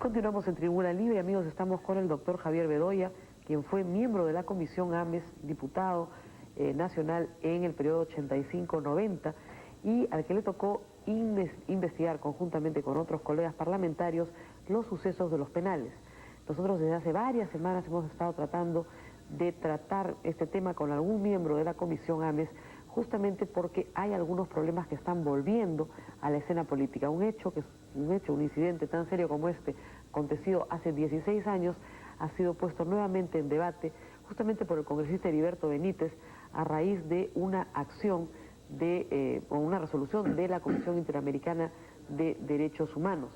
Continuamos en Tribuna Libre, amigos, estamos con el doctor Javier Bedoya, quien fue miembro de la Comisión AMES, diputado nacional en el periodo 85-90 y al que le tocó investigar conjuntamente con otros colegas parlamentarios los sucesos de los penales. Nosotros desde hace varias semanas hemos estado tratando de tratar este tema con algún miembro de la Comisión AMES, justamente porque hay algunos problemas que están volviendo a la escena política. Un incidente tan serio como este, acontecido hace 16 años, ha sido puesto nuevamente en debate justamente por el congresista Heriberto Benítez a raíz de una acción o una resolución de la Comisión Interamericana de Derechos Humanos,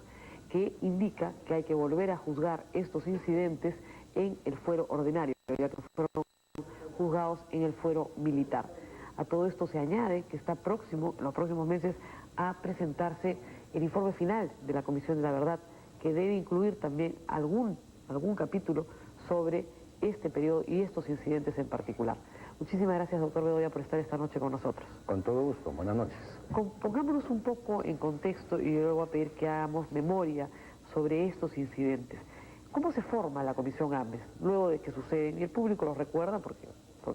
que indica que hay que volver a juzgar estos incidentes en el fuero ordinario, ya que fueron juzgados en el fuero militar. A todo esto se añade que está próximo, en los próximos meses, a presentarse el informe final de la Comisión de la Verdad, que debe incluir también algún capítulo sobre este periodo y estos incidentes en particular. Muchísimas gracias, doctor Bedoya, por estar esta noche con nosotros. Con todo gusto, buenas noches. Pongámonos un poco en contexto y yo le voy a pedir que hagamos memoria sobre estos incidentes. ¿Cómo se forma la Comisión AMES luego de que suceden? Y el público los recuerda porque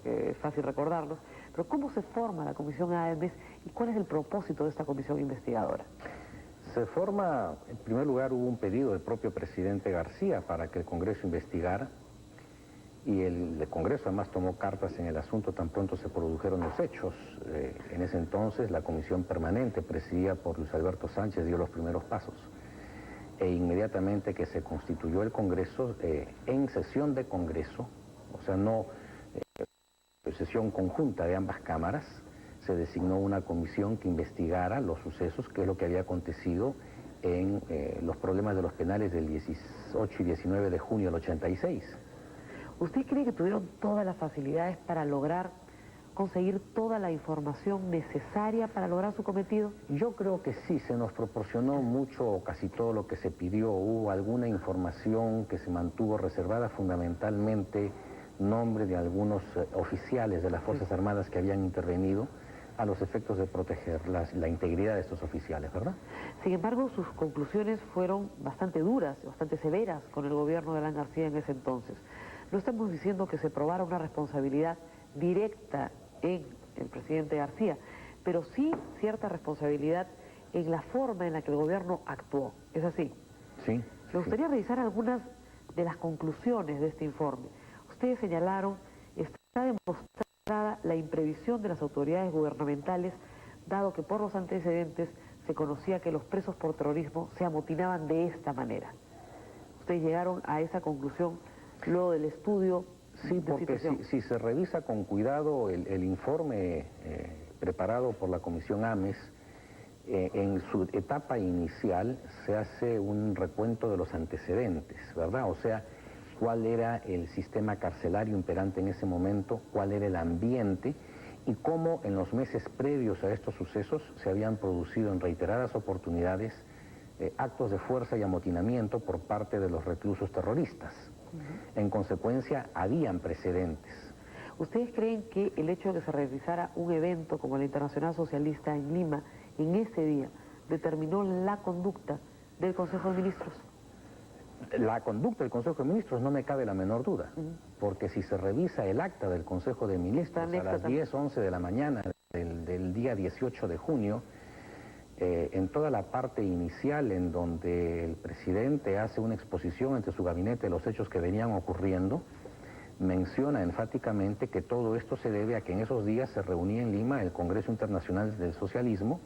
es fácil recordarlos, pero ¿cómo se forma la Comisión AMES y cuál es el propósito de esta comisión investigadora? Se forma, en primer lugar, hubo un pedido del propio presidente García para que el Congreso investigara, y el Congreso además tomó cartas en el asunto tan pronto se produjeron los hechos. En ese entonces la comisión permanente, presidida por Luis Alberto Sánchez, dio los primeros pasos. E inmediatamente que se constituyó el Congreso, en sesión de Congreso, o sea, no sesión conjunta de ambas cámaras, se designó una comisión que investigara los sucesos, que es lo que había acontecido en los problemas de los penales del 18 y 19 de junio del 86. ¿Usted cree que tuvieron todas las facilidades para lograr conseguir toda la información necesaria para lograr su cometido? Yo creo que sí, se nos proporcionó mucho o casi todo lo que se pidió. Hubo alguna información que se mantuvo reservada, fundamentalmente nombre de algunos oficiales de las Fuerzas Armadas que habían intervenido a los efectos de proteger la integridad de estos oficiales, ¿verdad? Sin embargo, sus conclusiones fueron bastante duras, bastante severas con el gobierno de Alan García en ese entonces. No estamos diciendo que se probara una responsabilidad directa en el presidente García, pero sí cierta responsabilidad en la forma en la que el gobierno actuó. ¿Es así? Sí. Me gustaría revisar algunas de las conclusiones de este informe. Ustedes señalaron, está demostrada la imprevisión de las autoridades gubernamentales, dado que por los antecedentes se conocía que los presos por terrorismo se amotinaban de esta manera. Ustedes llegaron a esa conclusión luego del estudio. Sí, porque si se revisa con cuidado el informe preparado por la Comisión AMES, en su etapa inicial se hace un recuento de los antecedentes, ¿verdad? O sea, cuál era el sistema carcelario imperante en ese momento, cuál era el ambiente y cómo en los meses previos a estos sucesos se habían producido en reiteradas oportunidades actos de fuerza y amotinamiento por parte de los reclusos terroristas. En consecuencia, habían precedentes. ¿Ustedes creen que el hecho de que se realizara un evento como la Internacional Socialista en Lima, en ese día, determinó la conducta del Consejo de Ministros? La conducta del Consejo de Ministros no me cabe la menor duda, porque si se revisa el acta del Consejo de Ministros a las 10, 11 de la mañana del día 18 de junio, en toda la parte inicial en donde el presidente hace una exposición ante su gabinete de los hechos que venían ocurriendo, menciona enfáticamente que todo esto se debe a que en esos días se reunía en Lima el Congreso Internacional del Socialismo,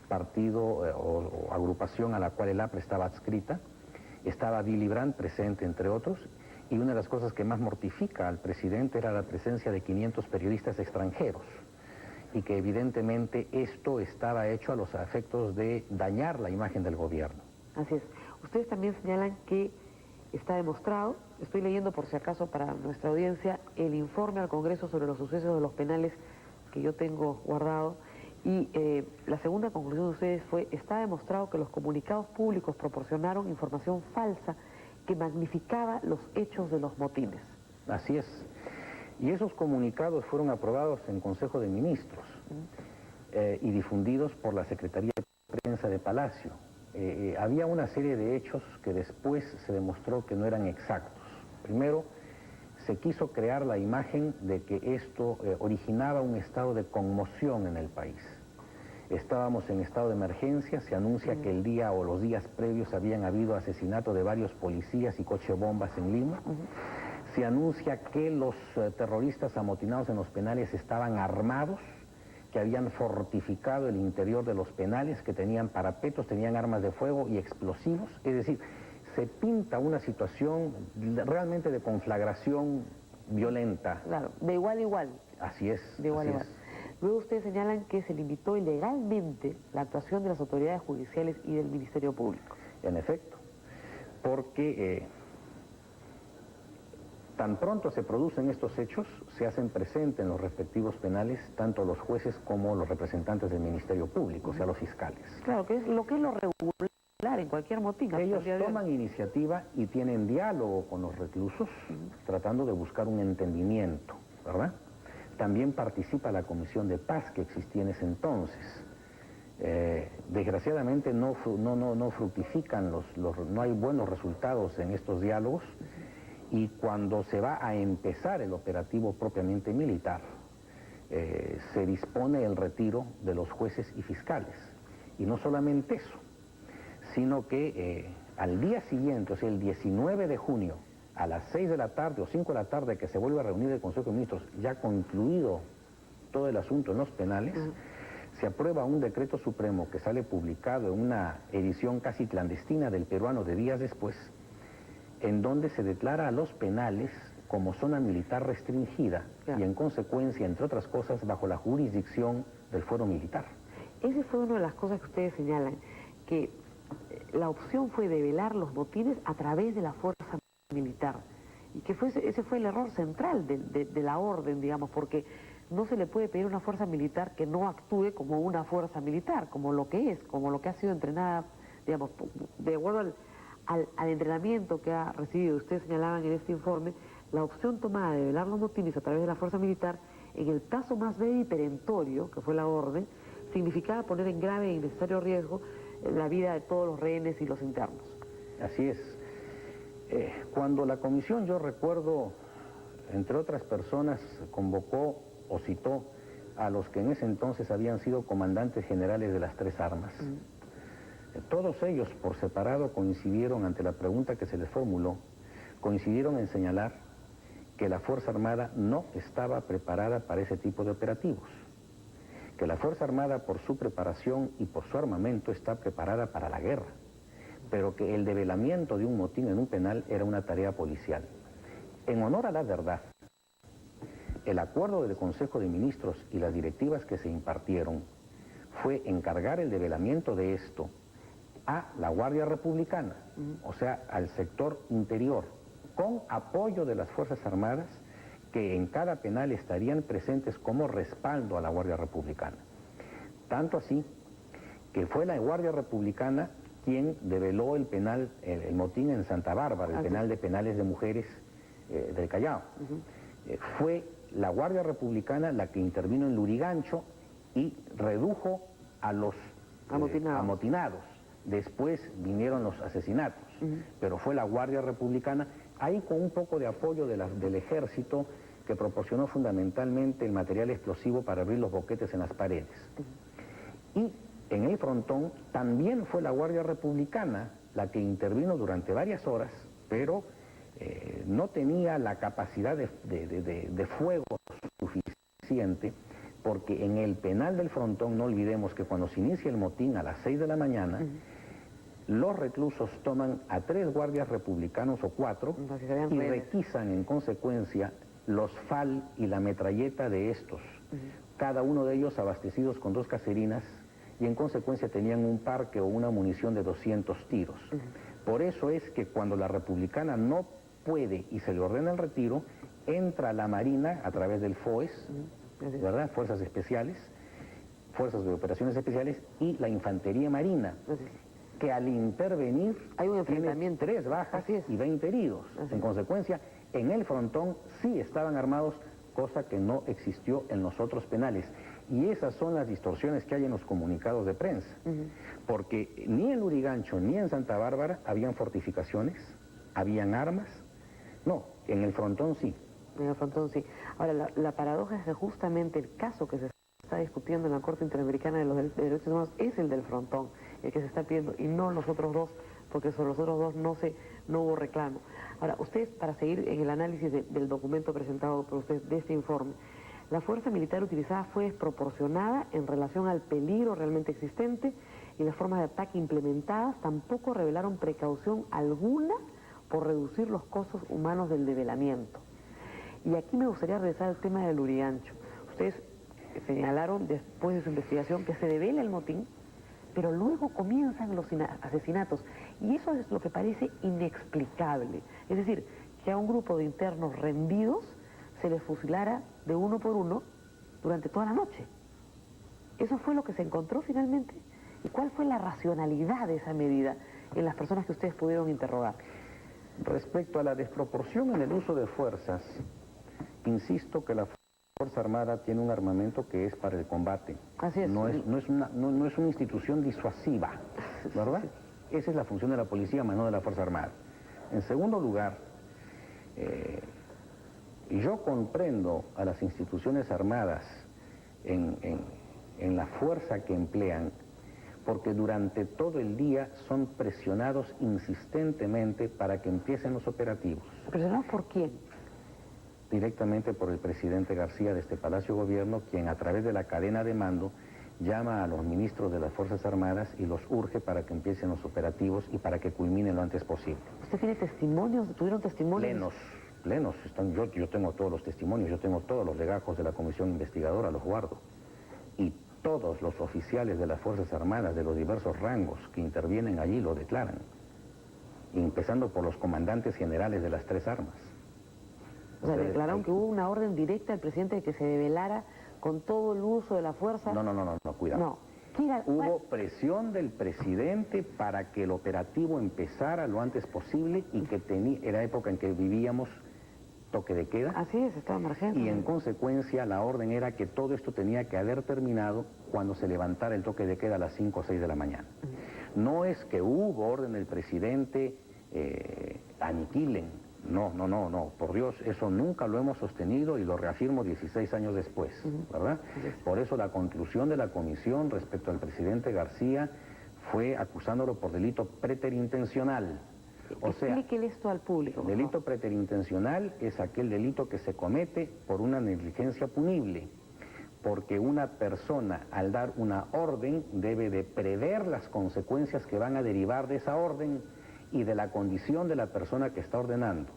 partido o agrupación a la cual el APRE estaba adscrita, estaba Willy Brandt presente entre otros, y una de las cosas que más mortifica al presidente era la presencia de 500 periodistas extranjeros, y que evidentemente esto estaba hecho a los efectos de dañar la imagen del gobierno. Así es. Ustedes también señalan que está demostrado, estoy leyendo por si acaso para nuestra audiencia, el informe al Congreso sobre los sucesos de los penales que yo tengo guardado, y la segunda conclusión de ustedes fue, está demostrado que los comunicados públicos proporcionaron información falsa que magnificaba los hechos de los motines. Así es. Y esos comunicados fueron aprobados en Consejo de Ministros y difundidos por la Secretaría de Prensa de Palacio. había una serie de hechos que después se demostró que no eran exactos. Primero, se quiso crear la imagen de que esto originaba un estado de conmoción en el país. Estábamos en estado de emergencia, se anuncia que el día o los días previos habían habido asesinato de varios policías y cochebombas en Lima. Se anuncia que los terroristas amotinados en los penales estaban armados, que habían fortificado el interior de los penales, que tenían parapetos, tenían armas de fuego y explosivos. Es decir, se pinta una situación realmente de conflagración violenta. Claro, de igual a igual. Así es. De igual a igual. Luego ustedes señalan que se limitó ilegalmente la actuación de las autoridades judiciales y del Ministerio Público. En efecto, porque tan pronto se producen estos hechos, se hacen presentes en los respectivos penales tanto los jueces como los representantes del Ministerio Público, o sea, los fiscales. Claro, que es lo regular en cualquier motín. Ellos toman iniciativa y tienen diálogo con los reclusos, tratando de buscar un entendimiento, ¿verdad? También participa la Comisión de Paz que existía en ese entonces. Desgraciadamente no fructifican, no hay buenos resultados en estos diálogos, y cuando se va a empezar el operativo propiamente militar, se dispone el retiro de los jueces y fiscales. Y no solamente eso, sino que al día siguiente, o sea, el 19 de junio, a las 6 de la tarde o 5 de la tarde, que se vuelve a reunir el Consejo de Ministros, ya concluido todo el asunto en los penales, se aprueba un decreto supremo que sale publicado en una edición casi clandestina del Peruano de días después, en donde se declara a los penales como zona militar restringida y en consecuencia, entre otras cosas, bajo la jurisdicción del fuero militar. Esa fue una de las cosas que ustedes señalan, que la opción fue develar los motines a través de la fuerza militar, y que ese fue el error central de la orden, digamos, porque no se le puede pedir a una fuerza militar que no actúe como una fuerza militar, como lo que es, como lo que ha sido entrenada, digamos, de acuerdo al entrenamiento que ha recibido. Ustedes señalaban en este informe la opción tomada de develar los motines a través de la fuerza militar en el caso más breve y perentorio, que fue la orden, significaba poner en grave e innecesario riesgo la vida de todos los rehenes y los internos. Así es. Cuando la comisión, yo recuerdo, entre otras personas, convocó o citó a los que en ese entonces habían sido comandantes generales de las tres armas. Todos ellos, por separado, coincidieron ante la pregunta que se les formuló, coincidieron en señalar que la Fuerza Armada no estaba preparada para ese tipo de operativos, que la Fuerza Armada, por su preparación y por su armamento, está preparada para la guerra, pero que el develamiento de un motín en un penal era una tarea policial. En honor a la verdad, el acuerdo del Consejo de Ministros y las directivas que se impartieron fue encargar el develamiento de esto a la Guardia Republicana, o sea, al sector interior, con apoyo de las Fuerzas Armadas, que en cada penal estarían presentes como respaldo a la Guardia Republicana. Tanto así que fue la Guardia Republicana quien develó el penal, el motín en Santa Bárbara, el penal de penales de mujeres del Callao. Fue la Guardia Republicana la que intervino en Lurigancho y redujo a los amotinados. Después vinieron los asesinatos, pero fue la Guardia Republicana, ahí con un poco de apoyo del ejército, que proporcionó fundamentalmente el material explosivo para abrir los boquetes en las paredes. Y en el frontón también fue la Guardia Republicana la que intervino durante varias horas, pero no tenía la capacidad de fuego suficiente, porque en el penal del frontón, no olvidemos que cuando se inicia el motín a las 6 de la mañana, los reclusos toman a 3 guardias republicanos o 4 y requisan en consecuencia los FAL y la metralleta de estos, cada uno de ellos abastecidos con 2 caserinas, y en consecuencia tenían un parque o una munición de 200 tiros. Por eso es que cuando la republicana no puede y se le ordena el retiro, entra la Marina a través del FOES, ¿verdad? Fuerzas Especiales, Fuerzas de Operaciones Especiales, y la Infantería Marina, que al intervenir hay un tiene 3 bajas y 20 heridos. En consecuencia, en el frontón sí estaban armados, cosa que no existió en los otros penales. Y esas son las distorsiones que hay en los comunicados de prensa. Porque ni en Lurigancho ni en Santa Bárbara habían fortificaciones, habían armas. No, en el frontón sí. En el frontón sí. Ahora, la paradoja es que justamente el caso que se está discutiendo en la Corte Interamericana de los Derechos Humanos es el del frontón, el que se está pidiendo, y no los otros dos, porque sobre los otros dos no hubo reclamo. Ahora, ustedes, para seguir en el análisis del documento presentado por ustedes, de este informe, la fuerza militar utilizada fue desproporcionada en relación al peligro realmente existente y las formas de ataque implementadas tampoco revelaron precaución alguna por reducir los costos humanos del develamiento. Y aquí me gustaría regresar al tema del Lurigancho. Ustedes señalaron después de su investigación que se devela el motín, pero luego comienzan los asesinatos. Y eso es lo que parece inexplicable. Es decir, que a un grupo de internos rendidos se les fusilara de uno por uno durante toda la noche. ¿Eso fue lo que se encontró finalmente? ¿Y cuál fue la racionalidad de esa medida en las personas que ustedes pudieron interrogar? Respecto a la desproporción en el uso de fuerzas, insisto que la Fuerza Armada tiene un armamento que es para el combate. Así es. No es una institución disuasiva, ¿verdad? Esa es la función de la policía, más no de la Fuerza Armada. En segundo lugar, yo comprendo a las instituciones armadas en la fuerza que emplean, porque durante todo el día son presionados insistentemente para que empiecen los operativos. ¿Presionados por quién? Directamente por el presidente García de este Palacio de Gobierno, quien a través de la cadena de mando llama a los ministros de las Fuerzas Armadas y los urge para que empiecen los operativos y para que culminen lo antes posible. ¿Usted tiene testimonios? ¿Tuvieron testimonios? Plenos. Yo tengo todos los testimonios, yo tengo todos los legajos de la comisión investigadora, los guardo. Y todos los oficiales de las Fuerzas Armadas de los diversos rangos que intervienen allí lo declaran, empezando por los comandantes generales de las tres armas. O sea, declararon que hubo una orden directa al presidente de que se develara con todo el uso de la fuerza. No, cuidado. No. Hubo presión del presidente para que el operativo empezara lo antes posible y que era época en que vivíamos toque de queda. Así es, estaba emergente. Y en consecuencia la orden era que todo esto tenía que haber terminado cuando se levantara el toque de queda a las 5 o 6 de la mañana. No es que hubo orden del presidente, aniquilen. No, por Dios, eso nunca lo hemos sostenido y lo reafirmo 16 años después, ¿verdad? Por eso la conclusión de la comisión respecto al presidente García fue acusándolo por delito preterintencional. O sea, explíquele esto al público. Delito preterintencional es aquel delito que se comete por una negligencia punible, porque una persona al dar una orden debe de prever las consecuencias que van a derivar de esa orden y de la condición de la persona que está ordenando.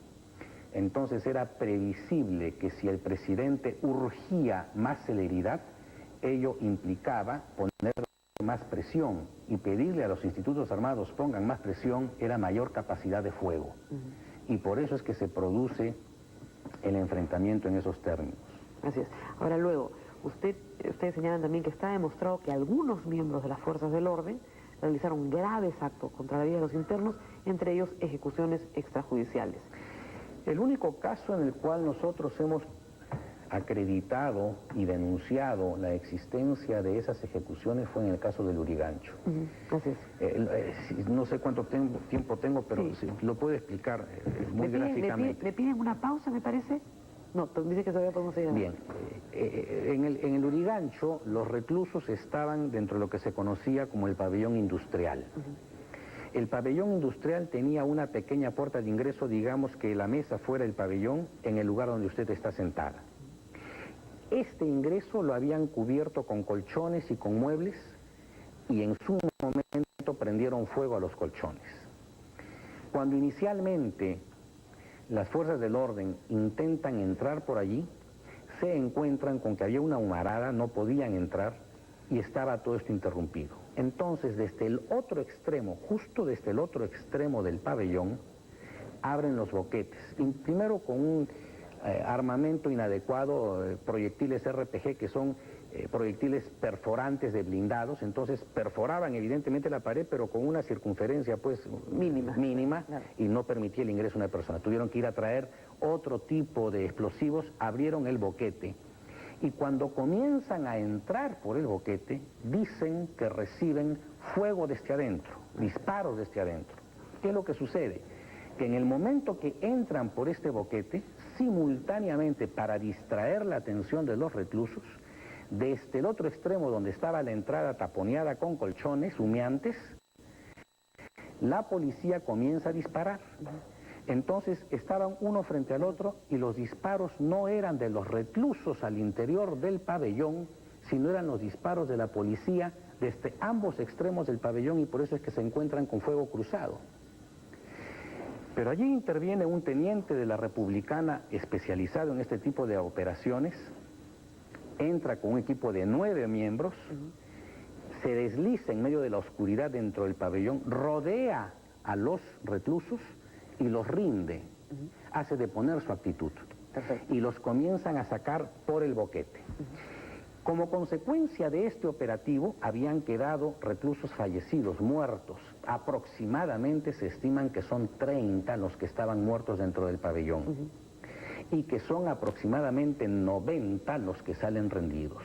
Entonces era previsible que si el presidente urgía más celeridad, ello implicaba poner más presión, y pedirle a los institutos armados pongan más presión era mayor capacidad de fuego. Y por eso es que se produce el enfrentamiento en esos términos. Así es. Ahora luego, ustedes señalan también que está demostrado que algunos miembros de las fuerzas del orden realizaron graves actos contra la vida de los internos, entre ellos ejecuciones extrajudiciales. El único caso en el cual nosotros hemos acreditado y denunciado la existencia de esas ejecuciones fue en el caso del Lurigancho. Así es. No sé cuánto tiempo tengo, pero sí, lo puedo explicar muy gráficamente. ¿Le piden una pausa, me parece? No, dice que todavía podemos seguir. Bien, en el Lurigancho los reclusos estaban dentro de lo que se conocía como el pabellón industrial. El pabellón industrial tenía una pequeña puerta de ingreso, digamos que la mesa fuera el pabellón, en el lugar donde usted está sentada. Este ingreso lo habían cubierto con colchones y con muebles, y en su momento prendieron fuego a los colchones. Cuando inicialmente las fuerzas del orden intentan entrar por allí, se encuentran con que había una humarada, no podían entrar y estaba todo esto interrumpido. Entonces, desde el otro extremo, justo desde el otro extremo del pabellón, abren los boquetes. Y primero con un armamento inadecuado, proyectiles RPG, que son proyectiles perforantes de blindados, entonces perforaban evidentemente la pared, pero con una circunferencia pues mínima claro. Y no permitía el ingreso de una persona. Tuvieron que ir a traer otro tipo de explosivos, abrieron el boquete Y cuando comienzan a entrar por el boquete, dicen que reciben fuego desde adentro, disparos desde adentro. ¿Qué es lo que sucede? Que en el momento que entran por este boquete, simultáneamente para distraer la atención de los reclusos, desde el otro extremo donde estaba la entrada taponeada con colchones humeantes, la policía comienza a disparar. Entonces estaban uno frente al otro y los disparos no eran de los reclusos al interior del pabellón, sino eran los disparos de la policía desde ambos extremos del pabellón, y por eso es que se encuentran con fuego cruzado. Pero allí interviene un teniente de la Republicana especializado en este tipo de operaciones, entra con un equipo de 9 miembros, se desliza en medio de la oscuridad dentro del pabellón, rodea a los reclusos y los rinde, hace deponer su actitud. Perfecto. Y los comienzan a sacar por el boquete. Como consecuencia de este operativo habían quedado reclusos fallecidos, muertos. Aproximadamente se estiman que son 30 los que estaban muertos dentro del pabellón. Y que son aproximadamente 90 los que salen rendidos.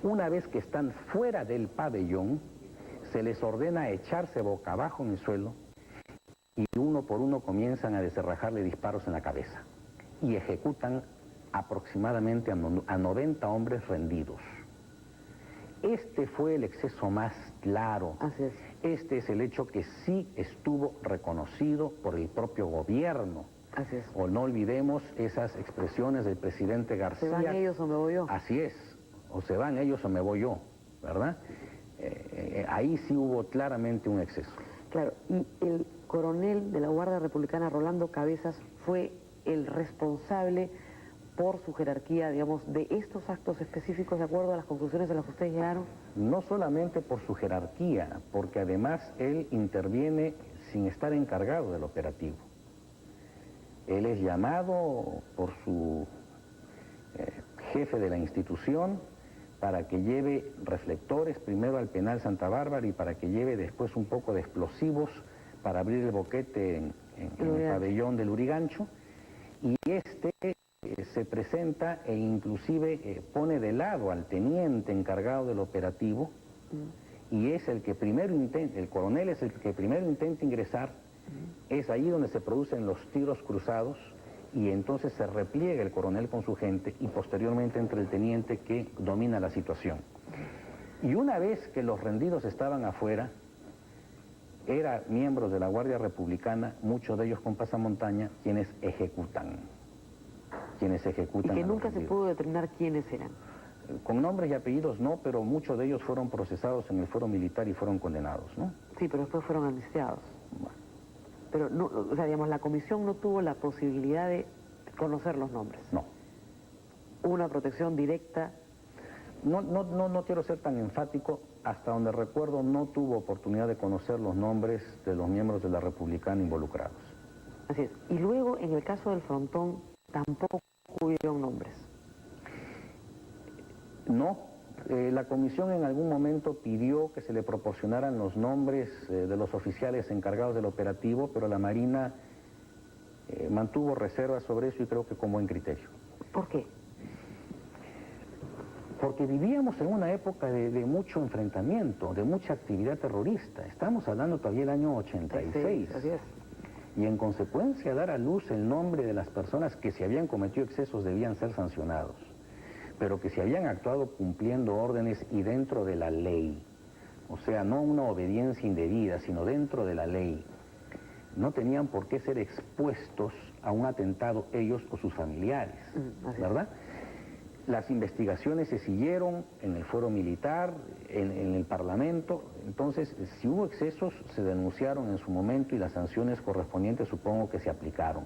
Una vez que están fuera del pabellón, se les ordena echarse boca abajo en el suelo, y uno por uno comienzan a desenrajarle disparos en la cabeza y ejecutan aproximadamente a 90 hombres rendidos. Este fue el exceso más claro. Así es. Este es el hecho que sí estuvo reconocido por el propio gobierno. Así es. O no olvidemos esas expresiones del presidente García. ¿Se van ellos o me voy yo? Así es. O se van ellos o me voy yo, ¿verdad? Ahí sí hubo claramente un exceso. Claro, y el coronel de la Guardia Republicana, Rolando Cabezas, fue el responsable por su jerarquía, digamos, de estos actos específicos de acuerdo a las conclusiones a las que ustedes llegaron. No solamente por su jerarquía, porque además él interviene sin estar encargado del operativo. Él es llamado por su jefe de la institución para que lleve reflectores primero al penal Santa Bárbara y para que lleve después un poco de explosivos para abrir el boquete en el pabellón del Urigancho, y este se presenta e inclusive pone de lado al teniente encargado del operativo, y es el que primero intenta, el coronel es el que primero intenta ingresar, es ahí donde se producen los tiros cruzados, y entonces se repliega el coronel con su gente y posteriormente entra el teniente que domina la situación. Y una vez que los rendidos estaban afuera, eran miembros de la Guardia Republicana, muchos de ellos con pasamontaña, quienes ejecutan. Y que nunca se pudo determinar quiénes eran. Con nombres y apellidos no, pero muchos de ellos fueron procesados en el fuero militar y fueron condenados, ¿no? Sí, pero después fueron amnistiados. Bueno. Pero, no, o sea, digamos, la comisión no tuvo la posibilidad de conocer los nombres. No. Hubo una protección directa. No quiero ser tan enfático, hasta donde recuerdo no tuvo oportunidad de conocer los nombres de los miembros de la Republicana involucrados. Así es. Y luego, en el caso del Frontón, tampoco hubieron nombres. No. La comisión en algún momento pidió que se le proporcionaran los nombres de los oficiales encargados del operativo, pero la Marina mantuvo reservas sobre eso y creo que con buen criterio. ¿Por qué? Porque vivíamos en una época de mucho enfrentamiento, de mucha actividad terrorista. Estamos hablando todavía del año 86. Sí, así es. Y en consecuencia dar a luz el nombre de las personas que si habían cometido excesos debían ser sancionados, pero que si habían actuado cumpliendo órdenes y dentro de la ley, o sea, no una obediencia indebida, sino dentro de la ley, no tenían por qué ser expuestos a un atentado ellos o sus familiares, ¿verdad? Las investigaciones se siguieron en el fuero militar, en el Parlamento, entonces si hubo excesos se denunciaron en su momento y las sanciones correspondientes supongo que se aplicaron.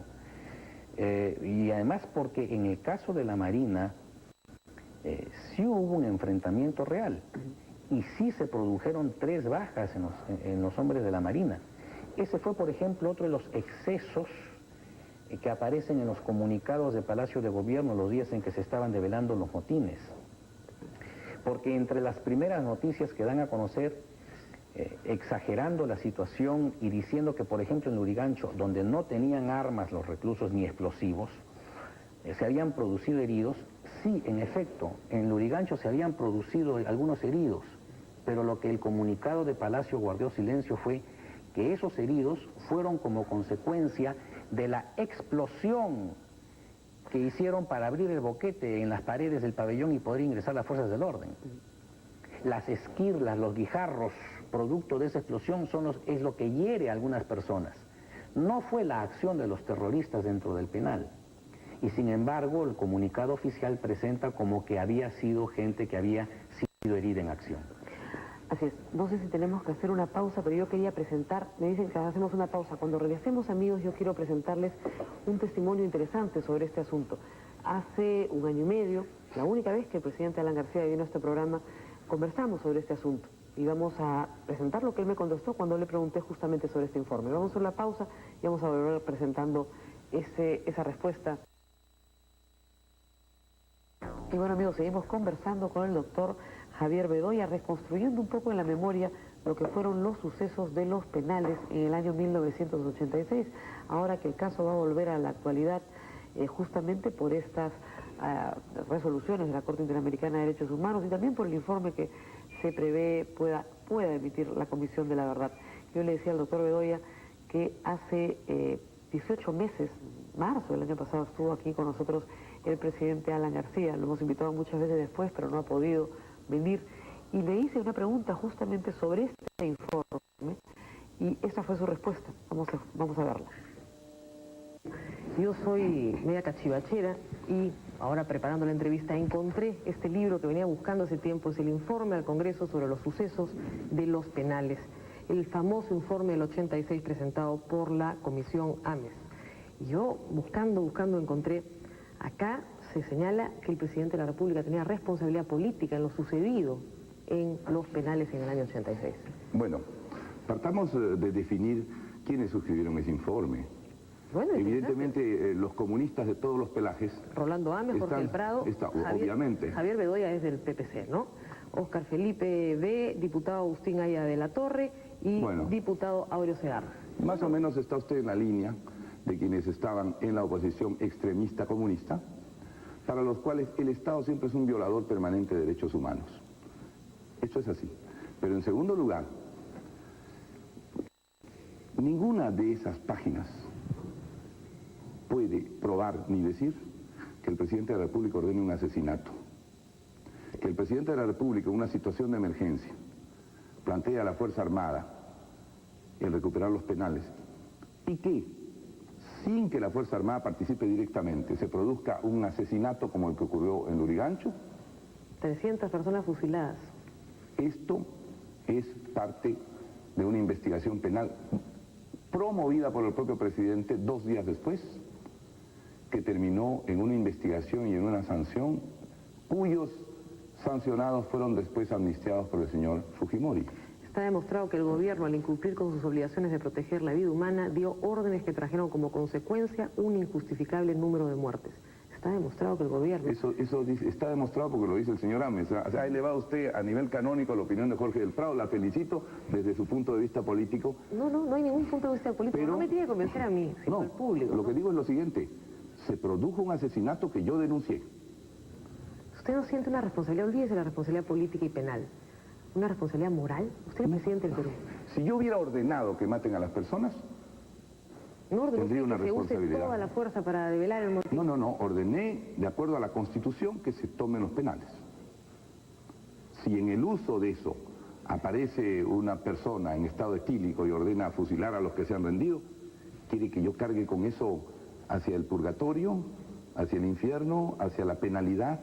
Y además porque en el caso de la Marina sí hubo un enfrentamiento real y sí se produjeron 3 bajas en los hombres de la Marina. Ese fue, por ejemplo, otro de los excesos que aparecen en los comunicados de Palacio de Gobierno los días en que se estaban develando los motines. Porque entre las primeras noticias que dan a conocer, exagerando la situación y diciendo que, por ejemplo, en Lurigancho, donde no tenían armas los reclusos ni explosivos, se habían producido heridos, Sí, en efecto, en Lurigancho se habían producido algunos heridos, pero lo que el comunicado de Palacio guardó silencio fue que esos heridos fueron como consecuencia de la explosión que hicieron para abrir el boquete en las paredes del pabellón y poder ingresar las fuerzas del orden. Las esquirlas, los guijarros, producto de esa explosión, es lo que hiere a algunas personas. No fue la acción de los terroristas dentro del penal. Y sin embargo, el comunicado oficial presenta como que había sido gente que había sido herida en acción. Así es, no sé si tenemos que hacer una pausa, pero yo quería presentar, me dicen que hacemos una pausa. Cuando regresemos, amigos, yo quiero presentarles un testimonio interesante sobre este asunto. Hace 1 año y medio, la única vez que el presidente Alan García vino a este programa, conversamos sobre este asunto. Y vamos a presentar lo que él me contestó cuando le pregunté justamente sobre este informe. Vamos a hacer la pausa y vamos a volver presentando esa respuesta. Y bueno, amigos, seguimos conversando con el doctor Javier Bedoya, reconstruyendo un poco en la memoria lo que fueron los sucesos de los penales en el año 1986, ahora que el caso va a volver a la actualidad justamente por estas resoluciones de la Corte Interamericana de Derechos Humanos y también por el informe que se prevé pueda emitir la Comisión de la Verdad. Yo le decía al doctor Bedoya que hace 18 meses, marzo del año pasado, estuvo aquí con nosotros el presidente Alan García. Lo hemos invitado muchas veces después, pero no ha podido venir. Y le hice una pregunta justamente sobre este informe y esa fue su respuesta. Vamos a verla. Yo soy media cachivachera y ahora preparando la entrevista encontré este libro que venía buscando hace tiempo, es el informe al Congreso sobre los sucesos de los penales, el famoso informe del 86 presentado por la Comisión Ames. Y yo buscando encontré, acá se señala que el presidente de la República tenía responsabilidad política en lo sucedido en los penales en el año 86. Bueno, partamos de definir quiénes suscribieron ese informe. Bueno, evidentemente los comunistas de todos los pelajes. Rolando Ames, Jorge del Prado, obviamente. Javier Bedoya es del PPC, ¿no? Óscar Felipe B., diputado Agustín Aya de la Torre y diputado Aureo Segarra. Más o menos está usted en la línea de quienes estaban en la oposición extremista comunista, para los cuales el Estado siempre es un violador permanente de derechos humanos. Esto es así. Pero en segundo lugar, ninguna de esas páginas puede probar ni decir que el presidente de la República ordene un asesinato. Que el presidente de la República, en una situación de emergencia, plantea a la Fuerza Armada el recuperar los penales y que, sin que la Fuerza Armada participe directamente, se produzca un asesinato como el que ocurrió en Lurigancho. 300 personas fusiladas. Esto es parte de una investigación penal promovida por el propio presidente 2 días después, que terminó en una investigación y en una sanción cuyos sancionados fueron después amnistiados por el señor Fujimori. Está demostrado que el gobierno, al incumplir con sus obligaciones de proteger la vida humana, dio órdenes que trajeron como consecuencia un injustificable número de muertes. Está demostrado que el gobierno... Eso está demostrado porque lo dice el señor Ames. O sea, ha elevado usted a nivel canónico la opinión de Jorge del Prado. La felicito desde su punto de vista político. No hay ningún punto de vista político. Pero no me tiene que convencer a mí, sino al público. Lo que digo es lo siguiente. Se produjo un asesinato que yo denuncié. ¿Usted no siente una responsabilidad? Olvídese la responsabilidad política y penal. ¿Una responsabilidad moral? Usted es el presidente del Perú. Si yo hubiera ordenado que maten a las personas, tendría una responsabilidad. Se use toda la fuerza para develar el motivo. No. Ordené, de acuerdo a la Constitución, que se tomen los penales. Si en el uso de eso aparece una persona en estado etílico y ordena fusilar a los que se han rendido, ¿quiere que yo cargue con eso hacia el purgatorio, hacia el infierno, hacia la penalidad?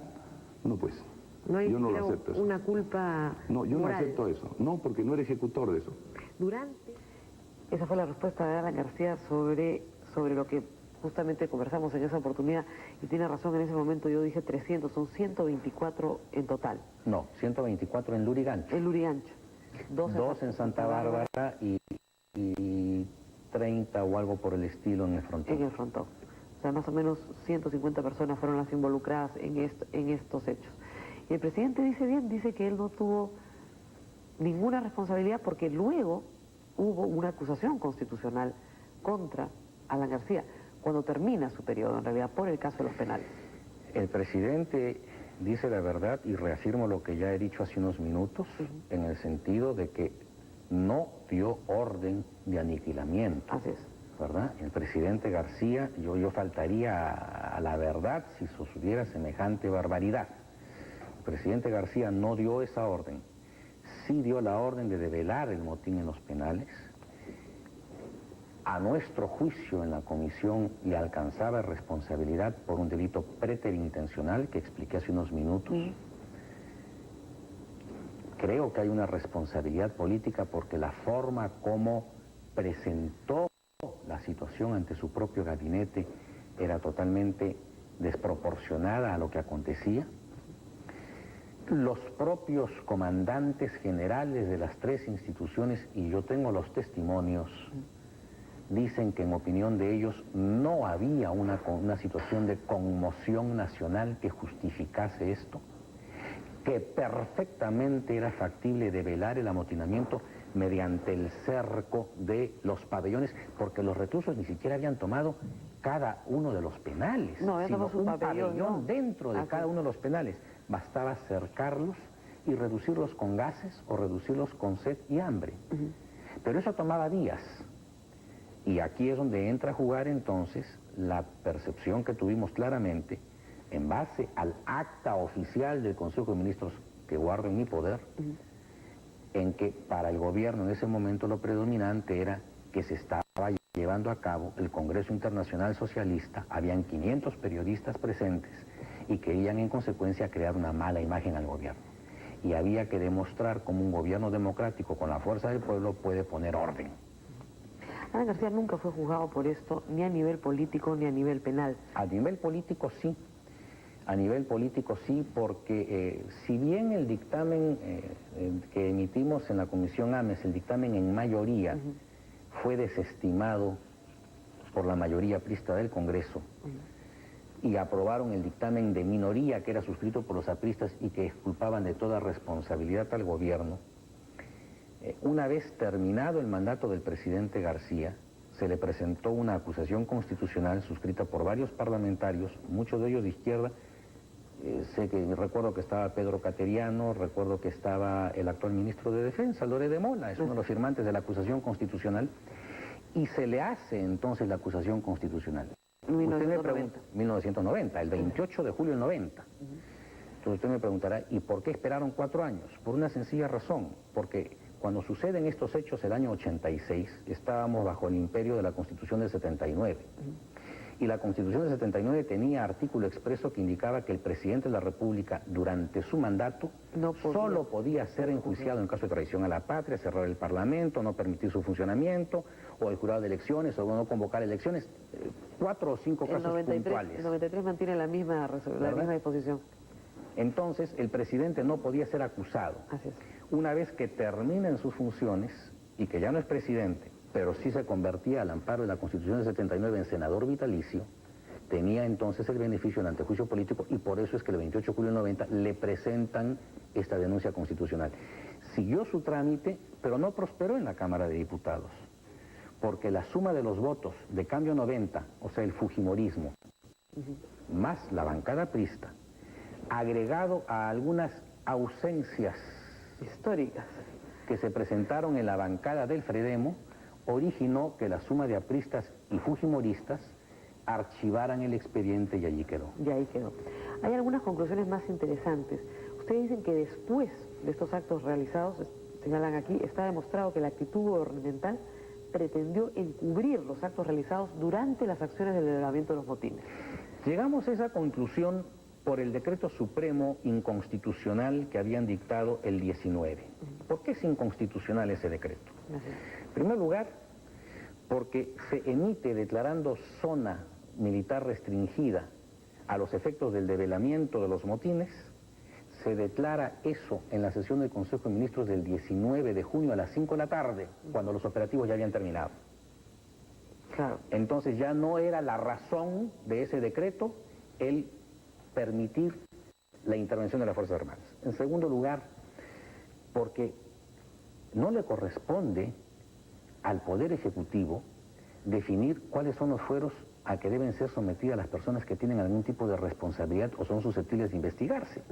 No, pues. Yo no lo acepto eso. Una culpa No, yo moral. no acepto eso. No, porque no era ejecutor de eso. Esa fue la respuesta de Alan García sobre lo que justamente conversamos en esa oportunidad. Y tiene razón, en ese momento yo dije 300, son 124 en total. No, 124 en Lurigancho. En Lurigancho. Dos en Santa Bárbara y 30 o algo por el estilo en el Frontón. En el Frontón. O sea, más o menos 150 personas fueron las involucradas en estos hechos. Y el presidente dice que él no tuvo ninguna responsabilidad porque luego hubo una acusación constitucional contra Alan García, cuando termina su periodo, en realidad, por el caso de los penales. El presidente dice la verdad y reafirmo lo que ya he dicho hace unos minutos, en el sentido de que no dio orden de aniquilamiento. Así es. ¿Verdad? El presidente García, yo faltaría a la verdad si sucediera semejante barbaridad. El presidente García no dio esa orden. Sí dio la orden de develar el motín en los penales. A nuestro juicio en la comisión le alcanzaba responsabilidad por un delito preterintencional que expliqué hace unos minutos. Creo que hay una responsabilidad política porque la forma como presentó la situación ante su propio gabinete era totalmente desproporcionada a lo que acontecía. Los propios comandantes generales de las tres instituciones, y yo tengo los testimonios, dicen que en opinión de ellos no había una situación de conmoción nacional que justificase esto, que perfectamente era factible develar el amotinamiento mediante el cerco de los pabellones, porque los reclusos ni siquiera habían tomado cada uno de los penales, sino un pabellón dentro de cada uno de los penales. Bastaba cercarlos y reducirlos con gases o reducirlos con sed y hambre. Pero eso tomaba días. Y aquí es donde entra a jugar entonces la percepción que tuvimos claramente en base al acta oficial del Consejo de Ministros que guardo en mi poder, en que para el gobierno en ese momento lo predominante era que se estaba llevando a cabo el Congreso Internacional Socialista, habían 500 periodistas presentes y querían en consecuencia crear una mala imagen al gobierno. Y había que demostrar cómo un gobierno democrático con la fuerza del pueblo puede poner orden. Alan García nunca fue juzgado por esto, ni a nivel político ni a nivel penal. A nivel político sí. A nivel político sí, porque si bien el dictamen que emitimos en la Comisión Ames, el dictamen en mayoría, fue desestimado por la mayoría aprista del Congreso, y aprobaron el dictamen de minoría que era suscrito por los apristas y que exculpaban de toda responsabilidad al gobierno, una vez terminado el mandato del presidente García, se le presentó una acusación constitucional suscrita por varios parlamentarios, muchos de ellos de izquierda. Recuerdo que estaba Pedro Cateriano, recuerdo que estaba el actual ministro de Defensa, Lore de Mola, es uno de los firmantes de la acusación constitucional, y se le hace entonces la acusación constitucional. 1990. Usted me pregunta, 1990, el 28 de julio del 90. Entonces usted me preguntará, ¿y por qué esperaron 4 años? Por una sencilla razón, porque cuando suceden estos hechos el año 86, estábamos bajo el imperio de la Constitución del 79. Y la Constitución del 79 tenía artículo expreso que indicaba que el presidente de la República, durante su mandato, solo podía ser enjuiciado en caso de traición a la patria, cerrar el Parlamento, no permitir su funcionamiento, o el jurado de elecciones, o no convocar elecciones. 4 o 5 casos puntuales. El 93 mantiene la misma disposición. Entonces, el presidente no podía ser acusado. Así es. Una vez que terminen sus funciones, y que ya no es presidente, pero sí se convertía al amparo de la Constitución del 79 en senador vitalicio, tenía entonces el beneficio del antejuicio político, y por eso es que el 28 de julio del 90 le presentan esta denuncia constitucional. Siguió su trámite, pero no prosperó en la Cámara de Diputados, porque la suma de los votos de Cambio 90, o sea, el fujimorismo, más la bancada aprista, agregado a algunas ausencias históricas que se presentaron en la bancada del Fredemo, originó que la suma de apristas y fujimoristas archivaran el expediente y allí quedó. Y ahí quedó. Hay algunas conclusiones más interesantes. Ustedes dicen que después de estos actos realizados, señalan aquí, está demostrado que la actitud gubernamental pretendió encubrir los actos realizados durante las acciones del elevamiento de los motines. Llegamos a esa conclusión por el decreto supremo inconstitucional que habían dictado el 19. ¿Por qué es inconstitucional ese decreto? En primer lugar, porque se emite declarando zona militar restringida a los efectos del develamiento de los motines. Se declara eso en la sesión del Consejo de Ministros del 19 de junio a las 5 de la tarde, cuando los operativos ya habían terminado. Claro. Entonces ya no era la razón de ese decreto el permitir la intervención de las Fuerzas Armadas. En segundo lugar, porque no le corresponde al Poder Ejecutivo definir cuáles son los fueros a que deben ser sometidas las personas que tienen algún tipo de responsabilidad o son susceptibles de investigarse.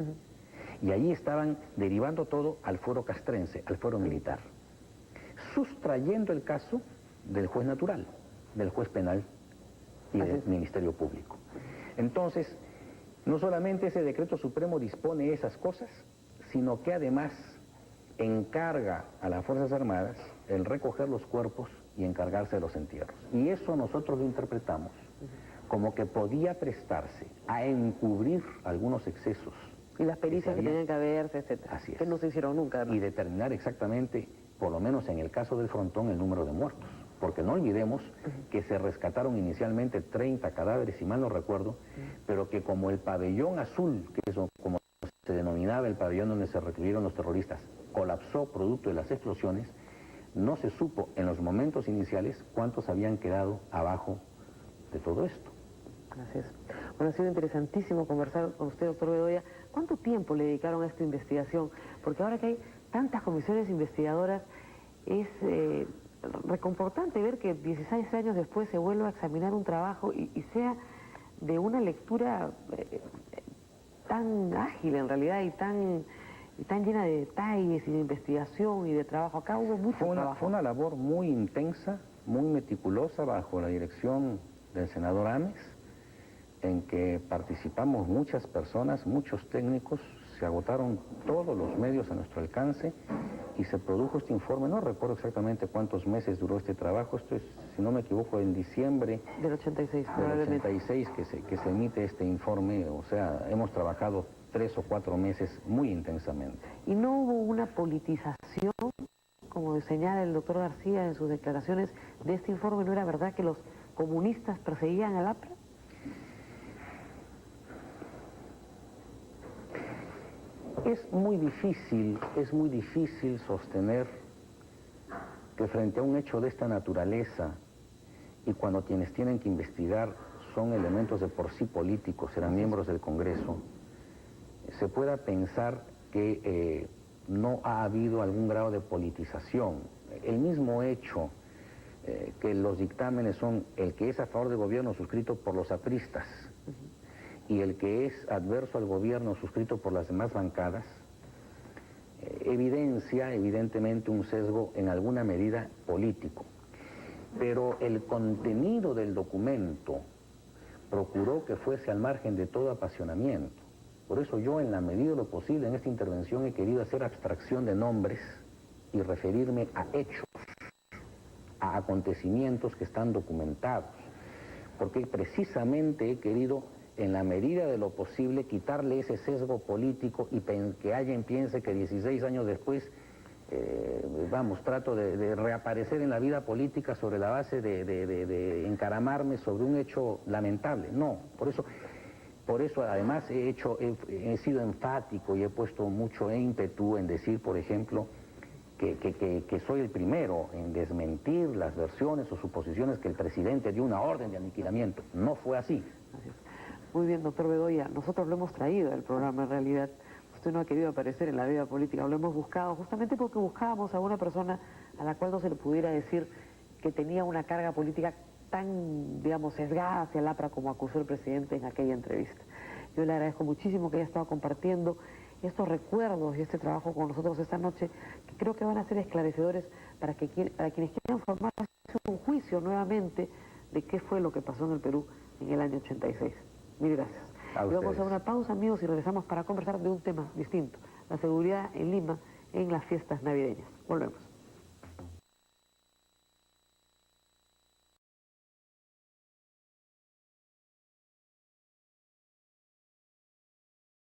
Y allí estaban derivando todo al fuero castrense, al fuero militar, sustrayendo el caso del juez natural, del juez penal y del Ministerio Público. Entonces, no solamente ese decreto supremo dispone esas cosas, sino que además encarga a las Fuerzas Armadas el recoger los cuerpos y encargarse de los entierros. Y eso nosotros lo interpretamos como que podía prestarse a encubrir algunos excesos. Y las pericias que tenían que haberse, etcétera. Así es. Que no se hicieron nunca. Y determinar exactamente, por lo menos en el caso del Frontón, el número de muertos. Porque no olvidemos que se rescataron inicialmente 30 cadáveres, si mal no recuerdo, pero que como el pabellón azul, que es como se denominaba el pabellón donde se recluyeron los terroristas, colapsó producto de las explosiones, no se supo en los momentos iniciales cuántos habían quedado abajo de todo esto. Así es. Bueno, ha sido interesantísimo conversar con usted, doctor Bedoya. ¿Cuánto tiempo le dedicaron a esta investigación? Porque ahora que hay tantas comisiones investigadoras, es reconfortante ver que 16 años después se vuelva a examinar un trabajo y sea de una lectura tan ágil en realidad y tan llena de detalles y de investigación y de trabajo. Acá hubo mucho trabajo. Fue una labor muy intensa, muy meticulosa bajo la dirección del senador Ames, en que participamos muchas personas, muchos técnicos, se agotaron todos los medios a nuestro alcance y se produjo este informe. No recuerdo exactamente cuántos meses duró este trabajo, esto es, si no me equivoco, en diciembre del 86, del 86 que se emite este informe. O sea, hemos trabajado 3 o 4 meses muy intensamente. ¿Y no hubo una politización, como señala el doctor García en sus declaraciones, de este informe? ¿No era verdad que los comunistas perseguían al APRA? Es muy difícil sostener que frente a un hecho de esta naturaleza, y cuando quienes tienen que investigar son elementos de por sí políticos, serán miembros del Congreso, se pueda pensar que no ha habido algún grado de politización. El mismo hecho que los dictámenes son el que es a favor del gobierno suscrito por los apristas y el que es adverso al gobierno suscrito por las demás bancadas, evidencia evidentemente un sesgo en alguna medida político. Pero el contenido del documento procuró que fuese al margen de todo apasionamiento. Por eso yo, en la medida de lo posible, en esta intervención he querido hacer abstracción de nombres y referirme a hechos, a acontecimientos que están documentados, porque precisamente he querido, en la medida de lo posible, quitarle ese sesgo político y que alguien piense que 16 años después, trato de reaparecer en la vida política sobre la base de encaramarme sobre un hecho lamentable. No, por eso además he sido enfático y he puesto mucho ímpetu en decir, por ejemplo, que soy el primero en desmentir las versiones o suposiciones que el presidente dio una orden de aniquilamiento. No fue así. Así es. Muy bien, doctor Bedoya, nosotros lo hemos traído al programa en realidad. Usted no ha querido aparecer en la vida política, lo hemos buscado justamente porque buscábamos a una persona a la cual no se le pudiera decir que tenía una carga política tan, digamos, sesgada hacia el APRA como acusó el presidente en aquella entrevista. Yo le agradezco muchísimo que haya estado compartiendo estos recuerdos y este trabajo con nosotros esta noche, que creo que van a ser esclarecedores para quienes quieran formarse un juicio nuevamente de qué fue lo que pasó en el Perú en el año 86. Mil gracias. Vamos a una pausa, amigos, y regresamos para conversar de un tema distinto, la seguridad en Lima en las fiestas navideñas. Volvemos.